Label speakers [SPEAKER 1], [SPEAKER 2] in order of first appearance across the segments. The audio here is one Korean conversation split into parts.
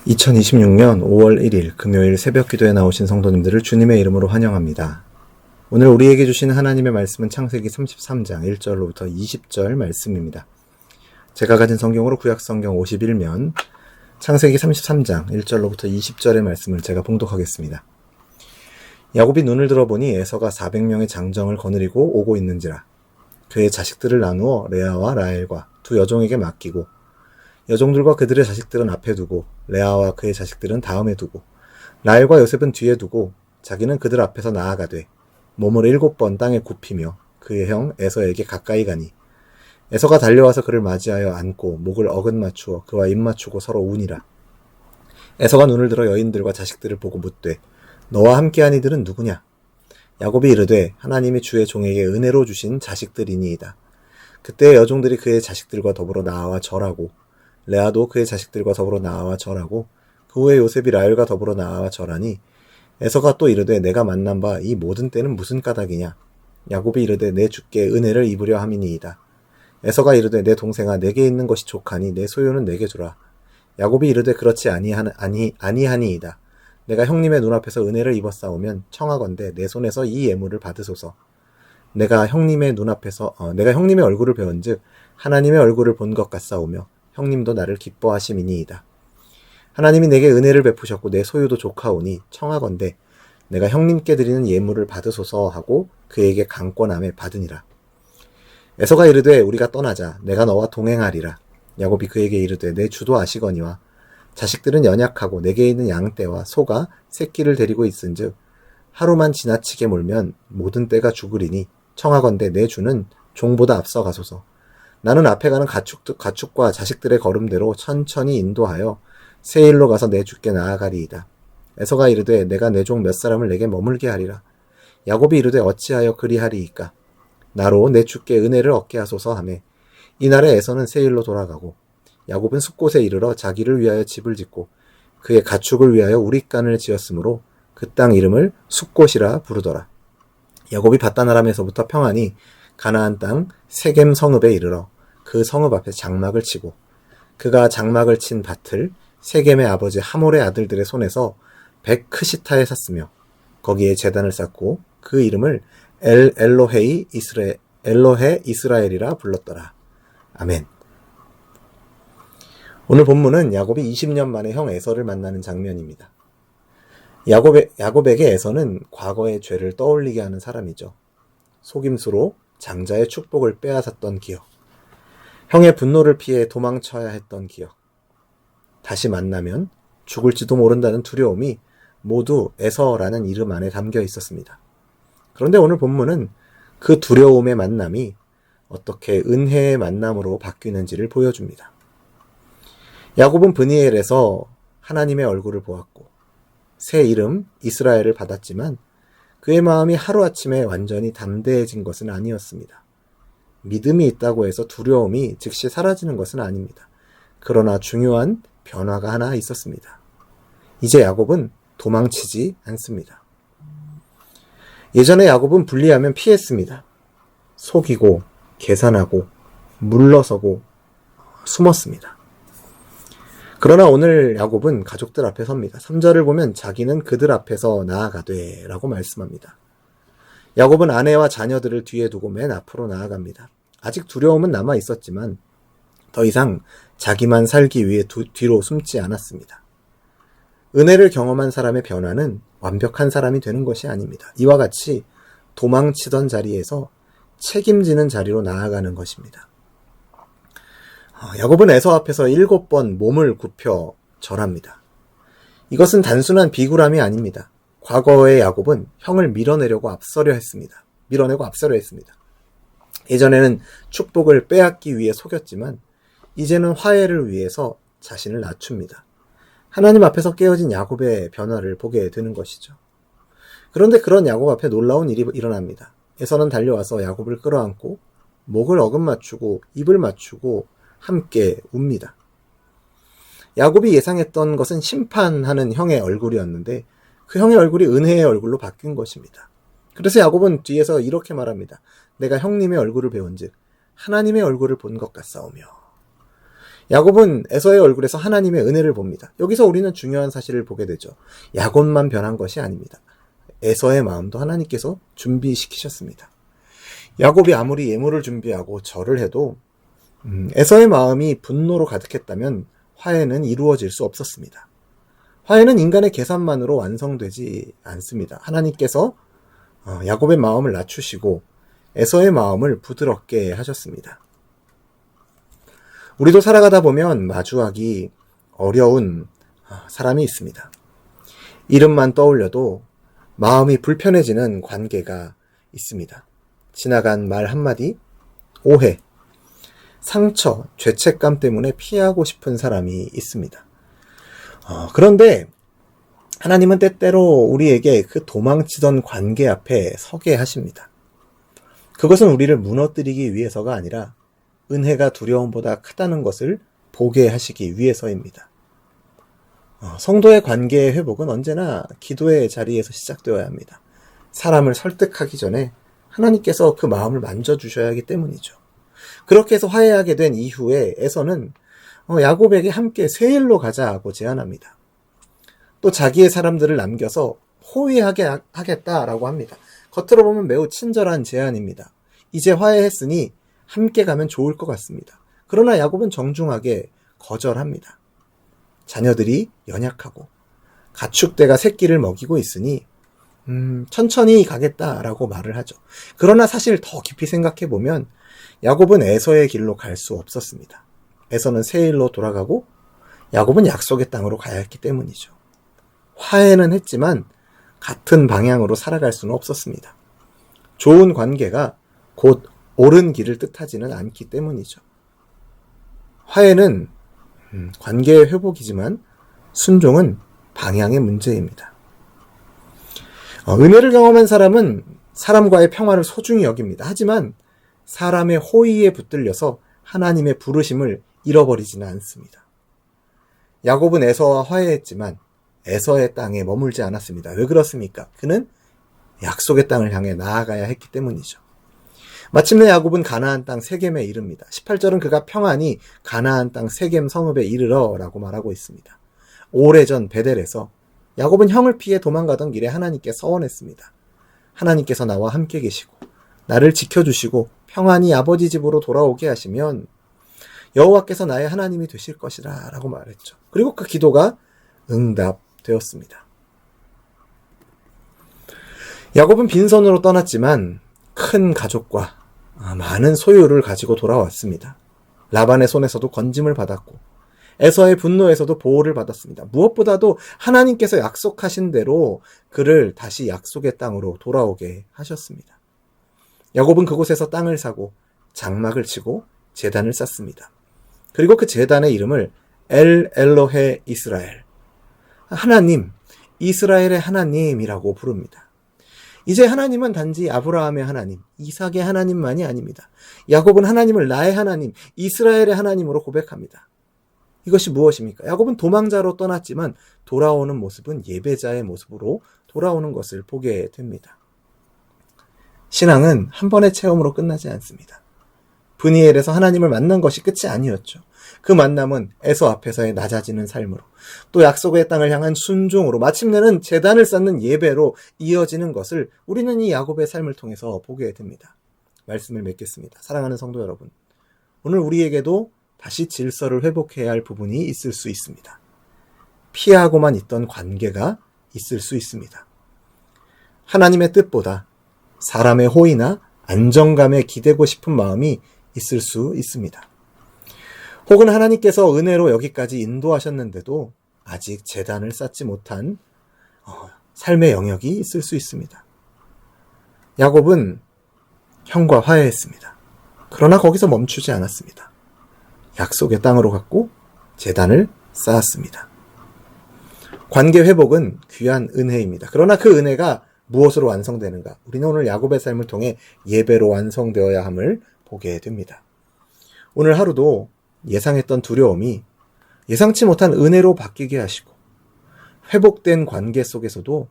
[SPEAKER 1] 2026년 5월 1일 금요일 새벽 기도에 나오신 성도님들을 주님의 이름으로 환영합니다. 오늘 우리에게 주시는 하나님의 말씀은 창세기 33장 1절로부터 20절 말씀입니다. 제가 가진 성경으로 구약성경 51면 창세기 33장 1절로부터 20절의 말씀을 제가 봉독하겠습니다. 야곱이 눈을 들어보니 에서가 400명의 장정을 거느리고 오고 있는지라. 그의 자식들을 나누어 레아와 라헬과 두 여종에게 맡기고 여종들과 그들의 자식들은 앞에 두고 레아와 그의 자식들은 다음에 두고 라헬과 요셉은 뒤에 두고 자기는 그들 앞에서 나아가되 몸을 7번 땅에 굽히며 그의 형 에서에게 가까이 가니 에서가 달려와서 그를 맞이하여 안고 목을 어긋 맞추어 그와 입 맞추고 서로 우니라. 에서가 눈을 들어 여인들과 자식들을 보고 묻되 너와 함께한 이들은 누구냐? 야곱이 이르되 하나님이 주의 종에게 은혜로 주신 자식들이니이다. 그때 여종들이 그의 자식들과 더불어 나와 절하고 레아도 그의 자식들과 더불어 나와 절하고 그 후에 요셉이 라헬과 더불어 나와 절하니 에서가 또 이르되 내가 만난 바 이 모든 때는 무슨 까닭이냐? 야곱이 이르되 내 주께 은혜를 입으려 함이니이다. 에서가 이르되 내 동생아 내게 있는 것이 족하니 내 소유는 내게 주라. 야곱이 이르되 그렇지 아니하니이다. 내가 형님의 눈앞에서 은혜를 입었사오면 청하건대 내 손에서 이 예물을 받으소서. 내가 형님의 얼굴을 배운즉 하나님의 얼굴을 본 것 같사오며 형님도 나를 기뻐하심이니이다. 하나님이 내게 은혜를 베푸셨고 내 소유도 족하오니 청하건대 내가 형님께 드리는 예물을 받으소서 하고 그에게 강권함에 받으니라. 에서가 이르되 우리가 떠나자. 내가 너와 동행하리라. 야곱이 그에게 이르되 내 주도 아시거니와 자식들은 연약하고 내게 있는 양떼와 소가 새끼를 데리고 있은즉 하루만 지나치게 몰면 모든 떼가 죽으리니 청하건대 내 주는 종보다 앞서 가소서. 나는 앞에 가는 가축과 자식들의 걸음대로 천천히 인도하여 세일로 가서 내 주께 나아가리이다. 에서가 이르되 내가 내 종 몇 사람을 내게 머물게 하리라. 야곱이 이르되 어찌하여 그리하리이까? 나로 내 주께 은혜를 얻게 하소서 하매 이날에 에서는 세일로 돌아가고 야곱은 숫곳에 이르러 자기를 위하여 집을 짓고 그의 가축을 위하여 우릿간을 지었으므로 그 땅 이름을 숫곳이라 부르더라. 야곱이 밧단 아람에서부터 평안히 가나안 땅 세겜 성읍에 이르러 그 성읍 앞에 장막을 치고 그가 장막을 친 밭을 세겜의 아버지 하몰의 아들들의 손에서 백크시타에 샀으며 거기에 제단을 쌓고 그 이름을 엘로헤 이스라엘이라 불렀더라. 아멘. 오늘 본문은 야곱이 20년 만에 형 에서를 만나는 장면입니다. 야곱에게 에서는 과거의 죄를 떠올리게 하는 사람이죠. 속임수로 장자의 축복을 빼앗았던 기억, 형의 분노를 피해 도망쳐야 했던 기억, 다시 만나면 죽을지도 모른다는 두려움이 모두 에서라는 이름 안에 담겨 있었습니다. 그런데 오늘 본문은 그 두려움의 만남이 어떻게 은혜의 만남으로 바뀌는지를 보여줍니다. 야곱은 브니엘에서 하나님의 얼굴을 보았고 새 이름 이스라엘을 받았지만 그의 마음이 하루아침에 완전히 담대해진 것은 아니었습니다. 믿음이 있다고 해서 두려움이 즉시 사라지는 것은 아닙니다. 그러나 중요한 변화가 하나 있었습니다. 이제 야곱은 도망치지 않습니다. 예전에 야곱은 불리하면 피했습니다. 속이고 계산하고 물러서고 숨었습니다. 그러나 오늘 야곱은 가족들 앞에 섭니다. 3절을 보면 자기는 그들 앞에서 나아가되 라고 말씀합니다. 야곱은 아내와 자녀들을 뒤에 두고 맨 앞으로 나아갑니다. 아직 두려움은 남아 있었지만 더 이상 자기만 살기 위해 뒤로 숨지 않았습니다. 은혜를 경험한 사람의 변화는 완벽한 사람이 되는 것이 아닙니다. 이와 같이 도망치던 자리에서 책임지는 자리로 나아가는 것입니다. 야곱은 에서 앞에서 7번 몸을 굽혀 절합니다. 이것은 단순한 비굴함이 아닙니다. 과거의 야곱은 형을 밀어내고 앞서려 했습니다. 예전에는 축복을 빼앗기 위해 속였지만 이제는 화해를 위해서 자신을 낮춥니다. 하나님 앞에서 깨어진 야곱의 변화를 보게 되는 것이죠. 그런데 그런 야곱 앞에 놀라운 일이 일어납니다. 에서는 달려와서 야곱을 끌어안고 목을 어긋 맞추고 입을 맞추고 함께 웁니다. 야곱이 예상했던 것은 심판하는 형의 얼굴이었는데 그 형의 얼굴이 은혜의 얼굴로 바뀐 것입니다. 그래서 야곱은 뒤에서 이렇게 말합니다. 내가 형님의 얼굴을 배운즉 하나님의 얼굴을 본 것 같사오며. 야곱은 에서의 얼굴에서 하나님의 은혜를 봅니다. 여기서 우리는 중요한 사실을 보게 되죠. 야곱만 변한 것이 아닙니다. 에서의 마음도 하나님께서 준비시키셨습니다. 야곱이 아무리 예물을 준비하고 절을 해도 에서의 마음이 분노로 가득했다면 화해는 이루어질 수 없었습니다. 화해는 인간의 계산만으로 완성되지 않습니다. 하나님께서 야곱의 마음을 낮추시고 에서의 마음을 부드럽게 하셨습니다. 우리도 살아가다 보면 마주하기 어려운 사람이 있습니다. 이름만 떠올려도 마음이 불편해지는 관계가 있습니다. 지나간 말 한마디, 오해, 상처, 죄책감 때문에 피하고 싶은 사람이 있습니다. 그런데 하나님은 때때로 우리에게 그 도망치던 관계 앞에 서게 하십니다. 그것은 우리를 무너뜨리기 위해서가 아니라 은혜가 두려움보다 크다는 것을 보게 하시기 위해서입니다. 성도의 관계의 회복은 언제나 기도의 자리에서 시작되어야 합니다. 사람을 설득하기 전에 하나님께서 그 마음을 만져주셔야 하기 때문이죠. 그렇게 해서 화해하게 된 이후에 에서는 야곱에게 함께 세일로 가자고 제안합니다. 또 자기의 사람들을 남겨서 호위하게 하겠다라고 합니다. 겉으로 보면 매우 친절한 제안입니다. 이제 화해했으니 함께 가면 좋을 것 같습니다. 그러나 야곱은 정중하게 거절합니다. 자녀들이 연약하고 가축대가 새끼를 먹이고 있으니 천천히 가겠다라고 말을 하죠. 그러나 사실 더 깊이 생각해 보면 야곱은 에서의 길로 갈 수 없었습니다. 에서는 세일로 돌아가고 야곱은 약속의 땅으로 가야 했기 때문이죠. 화해는 했지만 같은 방향으로 살아갈 수는 없었습니다. 좋은 관계가 곧 옳은 길을 뜻하지는 않기 때문이죠. 화해는 관계의 회복이지만 순종은 방향의 문제입니다. 은혜를 경험한 사람은 사람과의 평화를 소중히 여깁니다. 하지만 사람의 호의에 붙들려서 하나님의 부르심을 잃어버리지는 않습니다. 야곱은 에서와 화해했지만 에서의 땅에 머물지 않았습니다. 왜 그렇습니까? 그는 약속의 땅을 향해 나아가야 했기 때문이죠. 마침내 야곱은 가나안 땅 세겜에 이릅니다. 18절은 그가 평안히 가나안 땅 세겜 성읍에 이르러 라고 말하고 있습니다. 오래전 베델에서 야곱은 형을 피해 도망가던 길에 하나님께 서원했습니다. 하나님께서 나와 함께 계시고 나를 지켜주시고 평안히 아버지 집으로 돌아오게 하시면 여호와께서 나의 하나님이 되실 것이라 라고 말했죠. 그리고 그 기도가 응답되었습니다. 야곱은 빈손으로 떠났지만 큰 가족과 많은 소유를 가지고 돌아왔습니다. 라반의 손에서도 건짐을 받았고 에서의 분노에서도 보호를 받았습니다. 무엇보다도 하나님께서 약속하신 대로 그를 다시 약속의 땅으로 돌아오게 하셨습니다. 야곱은 그곳에서 땅을 사고 장막을 치고 제단을 쌓습니다. 그리고 그 제단의 이름을 엘 엘로헤 이스라엘, 하나님, 이스라엘의 하나님이라고 부릅니다. 이제 하나님은 단지 아브라함의 하나님, 이삭의 하나님만이 아닙니다. 야곱은 하나님을 나의 하나님, 이스라엘의 하나님으로 고백합니다. 이것이 무엇입니까? 야곱은 도망자로 떠났지만 돌아오는 모습은 예배자의 모습으로 돌아오는 것을 보게 됩니다. 신앙은 한 번의 체험으로 끝나지 않습니다. 브니엘에서 하나님을 만난 것이 끝이 아니었죠. 그 만남은 에서 앞에서의 낮아지는 삶으로, 또 약속의 땅을 향한 순종으로, 마침내는 제단을 쌓는 예배로 이어지는 것을 우리는 이 야곱의 삶을 통해서 보게 됩니다. 말씀을 맺겠습니다. 사랑하는 성도 여러분, 오늘 우리에게도 다시 질서를 회복해야 할 부분이 있을 수 있습니다. 피하고만 있던 관계가 있을 수 있습니다. 하나님의 뜻보다 사람의 호의나 안정감에 기대고 싶은 마음이 있을 수 있습니다. 혹은 하나님께서 은혜로 여기까지 인도하셨는데도 아직 제단을 쌓지 못한 삶의 영역이 있을 수 있습니다. 야곱은 형과 화해했습니다. 그러나 거기서 멈추지 않았습니다. 약속의 땅으로 갔고 제단을 쌓았습니다. 관계 회복은 귀한 은혜입니다. 그러나 그 은혜가 무엇으로 완성되는가? 우리는 오늘 야곱의 삶을 통해 예배로 완성되어야 함을 보게 됩니다. 오늘 하루도 예상했던 두려움이 예상치 못한 은혜로 바뀌게 하시고, 회복된 관계 속에서도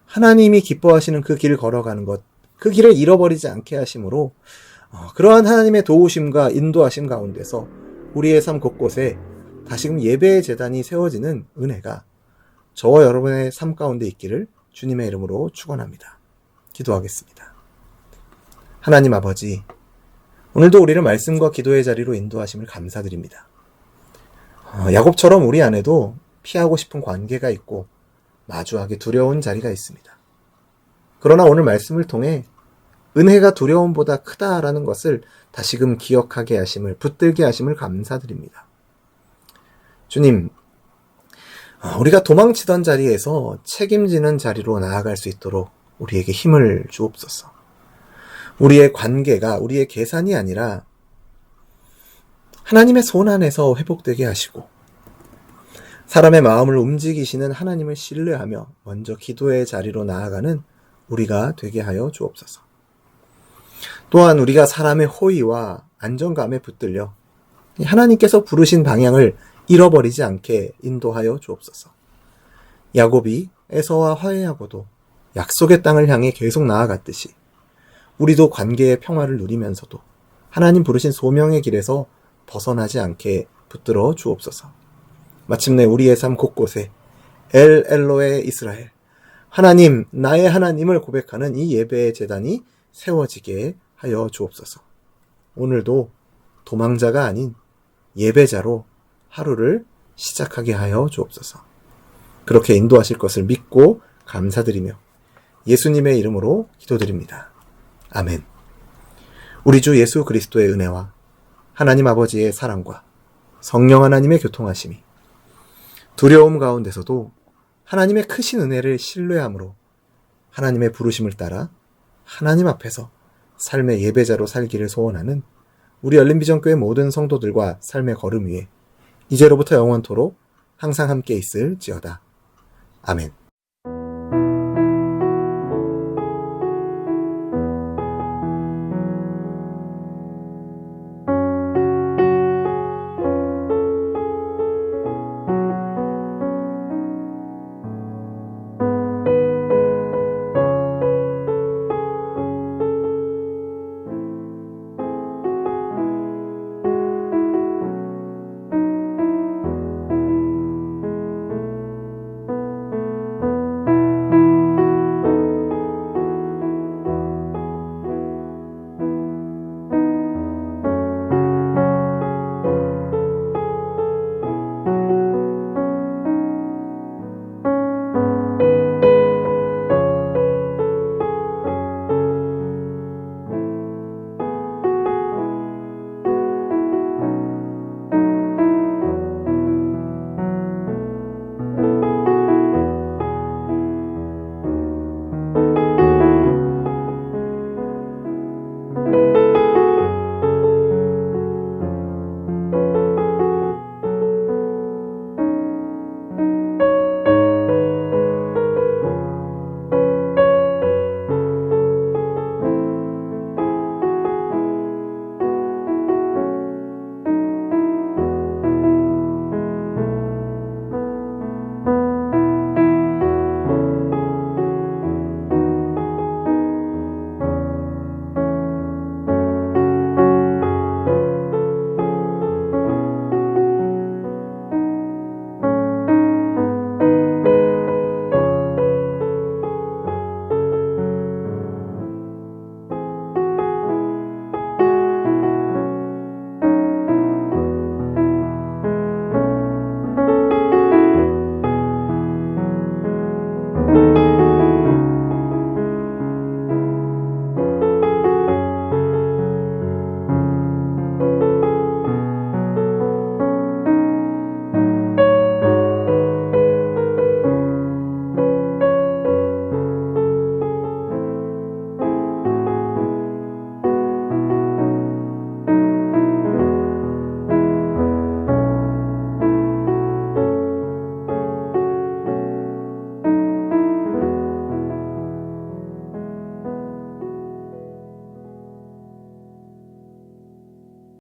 [SPEAKER 1] 하나님이 기뻐하시는 그 길을 걸어가는 것, 그 길을 잃어버리지 않게 하심으로 그러한 하나님의 도우심과 인도하심 가운데서 우리의 삶 곳곳에 다시금 예배의 제단이 세워지는 은혜가 저와 여러분의 삶 가운데 있기를 주님의 이름으로 축원합니다. 기도하겠습니다. 하나님 아버지, 오늘도 우리를 말씀과 기도의 자리로 인도하심을 감사드립니다. 야곱처럼 우리 안에도 피하고 싶은 관계가 있고 마주하기 두려운 자리가 있습니다. 그러나 오늘 말씀을 통해 은혜가 두려움보다 크다라는 것을 다시금 기억하게 하심을, 붙들게 하심을 감사드립니다. 주님, 우리가 도망치던 자리에서 책임지는 자리로 나아갈 수 있도록 우리에게 힘을 주옵소서. 우리의 관계가 우리의 계산이 아니라 하나님의 손 안에서 회복되게 하시고 사람의 마음을 움직이시는 하나님을 신뢰하며 먼저 기도의 자리로 나아가는 우리가 되게 하여 주옵소서. 또한 우리가 사람의 호의와 안정감에 붙들려 하나님께서 부르신 방향을 잃어버리지 않게 인도하여 주옵소서. 야곱이 에서와 화해하고도 약속의 땅을 향해 계속 나아갔듯이 우리도 관계의 평화를 누리면서도 하나님 부르신 소명의 길에서 벗어나지 않게 붙들어 주옵소서. 마침내 우리의 삶 곳곳에 엘 엘로에 이스라엘, 하나님, 나의 하나님을 고백하는 이 예배의 제단이 세워지게 하여 주옵소서. 오늘도 도망자가 아닌 예배자로 하루를 시작하게 하여 주옵소서. 그렇게 인도하실 것을 믿고 감사드리며 예수님의 이름으로 기도드립니다. 아멘. 우리 주 예수 그리스도의 은혜와 하나님 아버지의 사랑과 성령 하나님의 교통하심이 두려움 가운데서도 하나님의 크신 은혜를 신뢰함으로 하나님의 부르심을 따라 하나님 앞에서 삶의 예배자로 살기를 소원하는 우리 열린비전교회 모든 성도들과 삶의 걸음 위에 이제로부터 영원토록 항상 함께 있을지어다. 아멘.